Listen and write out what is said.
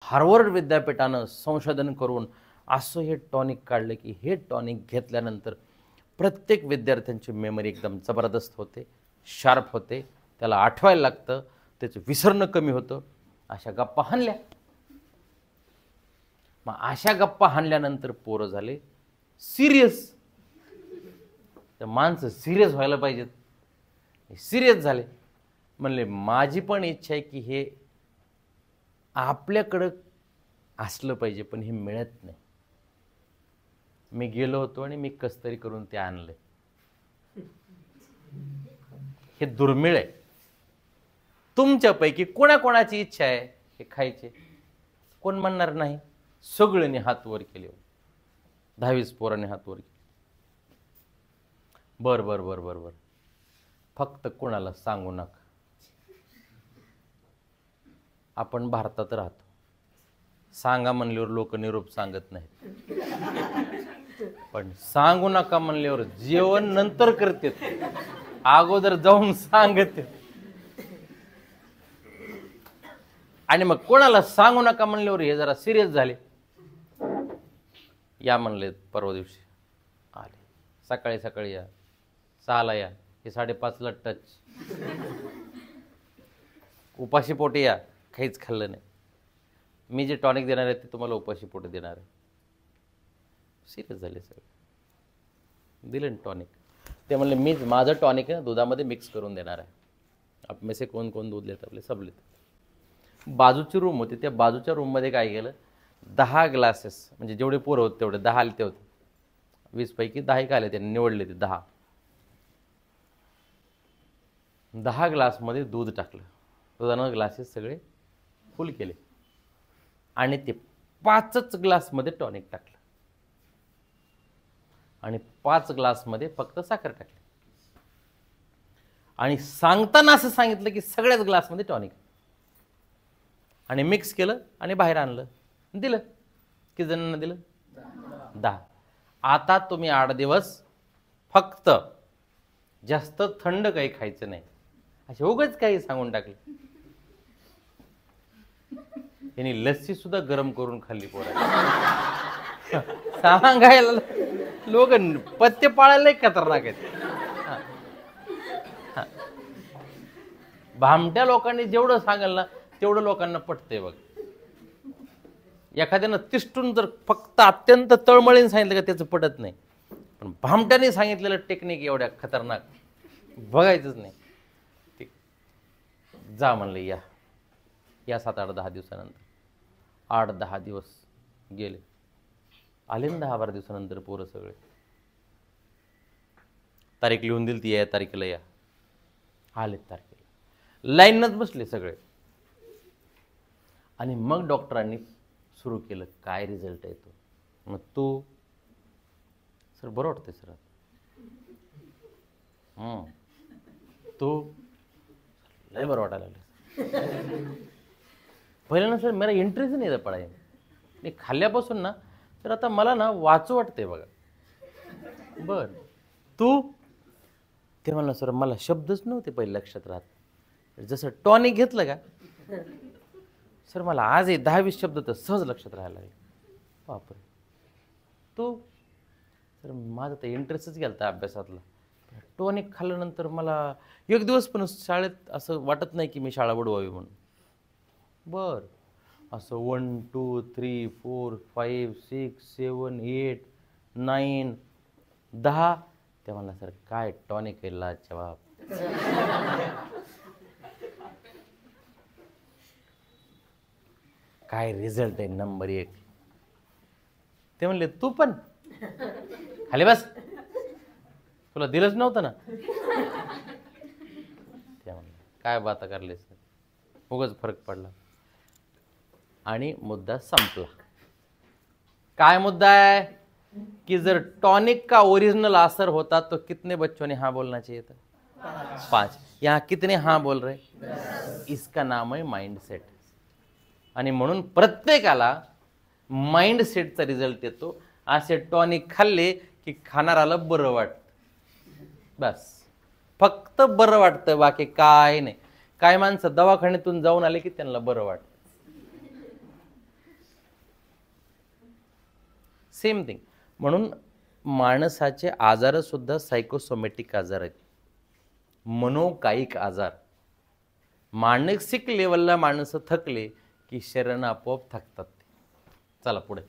Harvard विद्यापीठानं संशोधन करून असं हे टॉनिक काढलं की हे टॉनिक घेतल्यानंतर प्रत्येक विद्यार्थ्यांची मेमरी एकदम जबरदस्त होते, शार्प होते, त्याला आठवायला लागतं, त्याचं विसरणं कमी होतं. अशा गप्पा हाणल्या. मग अशा गप्पा हाणल्यानंतर पोरं झाले सिरियस. तर माणसं सिरियस व्हायला पाहिजेत. सिरियस झाले. म्हणले माझी पण इच्छा आहे की हे आपल्याकडं असलं पाहिजे, पण हे मिळत नाही. मी गेलो होतो आणि मी कसतरी करून ते आणले. हे दुर्मिळ आहे. तुमच्यापैकी कोणाकोणाची इच्छा आहे हे खायचे? कोण म्हणणार नाही? सगळ्यांनी हात वर केले. 10-20 पोरांनी हात वर केले. बर बर बर बर बर फक्त कोणाला सांगू नका. आपण भारतात राहतो. सांगा म्हणल्यावर लोक निरोप सांगत नाहीत, पण सांगू नका म्हणल्यावर जेवण नंतर करते, अगोदर जाऊन सांगते. आणि मग कोणाला सांगू नका म्हणल्यावर हे जरा सिरियस झाले. या म्हणले परवा दिवशी आले. सकाळी सकाळी या, 6ला या, हे 5:30ला टच. उपाशी पोटी या, काहीच खाल्लं नाही. मी जे टॉनिक देणार आहे ते तुम्हाला उपाशी पोटी देणार आहे. सिरियस झाले सगळे. दिले टॉनिक. ते म्हणले मी माझं टॉनिक आहे दुधामध्ये मिक्स करून देणार आहे. आप में से कोण कोण दूध लेत? आपले सब लेत. बाजूची रूम होती, त्या बाजूच्या रूममध्ये काय केलं, 10 ग्लासेस, म्हणजे जेवढे पोरं होते तेवढे 10 आले ते होते. 20 पैकी 10 एक आले, त्यांनी निवडले ते 10. 10 ग्लासमध्ये दूध टाकलं. दुधानं ग्लासेस सगळे फुल केले आणि ते 5च ग्लासमध्ये टॉनिक टाकलं आणि 5 ग्लासमध्ये फक्त साखर टाकली. आणि सांगताना असं सांगितलं की सगळ्याच ग्लासमध्ये टॉनिक, आणि मिक्स केलं आणि बाहेर आणलं, दिलं. किती जणांना दिलं? 10. आता तुम्ही 8 दिवस फक्त जास्त थंड काही खायचं नाही. असे उगाच काही सांगून टाकले. त्यांनी लस्सी सुद्धा गरम करून खाल्ली पोरांनी. सांगायला लोक पत्ते पाळायला खतरनाक आहेत. भामट्या लोकांनी जेवढं सांगाल ना तेवढं लोकांना पटतंय बघ. एखाद्यानं तिष्टून जर फक्त अत्यंत तळमळीने सांगितलं का त्याचं पटत नाही, पण भामट्याने सांगितलेलं टेक्निक एवढ्या खतरनाक बघायचंच नाही. जा म्हणलं या 7-8-10 दिवसानंतर. 8-10 दिवस गेले. आले ना 10-12 दिवसानंतर पोरं सगळे. तारीख लिहून दिली ती, या तारखेला या. आले तारखेला, लाईनच बसले सगळे. आणि मग डॉक्टरांनी सुरू केलं, काय रिझल्ट येतो. मग तू सर बरं वाटतंय सर, तू लय बरं वाटायला लागलं. पहिल्यांदा सर मेरा इंटरेस्ट नाही था पढाई. मी खाल्ल्यापासून ना तर आता मला ना वाचू वाटते बघा. बर तू? ते म्हणलं सर मला शब्दच नव्हते पहिले लक्षात राहत. जसं टॉनिक घेतलं का सर मला आज 10-20 शब्द तर सहज लक्षात राहायला लागले. बापरे. तू? सर माझा तर इंटरेस्टच गेला अभ्यासातला. टॉनिक खाल्ल्यानंतर मला एक दिवस पण शाळेत असं वाटत नाही की मी शाळा बुडवावी म्हणून. बर असं 1 2 3 4 5 6 7 8 9 10. ते म्हणला सर काय टॉनिक आहे लाजवाब. काय रिझल्ट आहे नंबर 1. ते म्हणले तू पण खाली बस, तुला दिलंच नव्हतं ना. ते म्हणले काय बाता करले सर, उगाच फरक पडला. आणि मुद्दा संपला. काय मुद्दा है कि जर टॉनिक का ओरिजिनल असर होता तो कितने बच्चों ने हाँ बोलना चाहिए था? 5. यहाँ कितने हाँ बोल रहे? इसका नाम है माइंडसेट. आणि म्हणून प्रत्येकाला माइंडसेटचा रिझल्ट येतो. असे टॉनिक खाल्ले की खाणाराला बरं वाटतं. बस फक्त बरं वाटतं, बाकी काय नाही. काय माणसं दवाखान्यातून जाऊन आले की त्यांना बरं वाटतं. Same thing. म्हणून माणसाचे आजारसुद्धा सायकोसोमॅटिक आजार आहेत, मनोकायिक आजार. मानसिक लेवलला माणसं थकले की शरीरानं आपोआप थकतात. चला पुढे.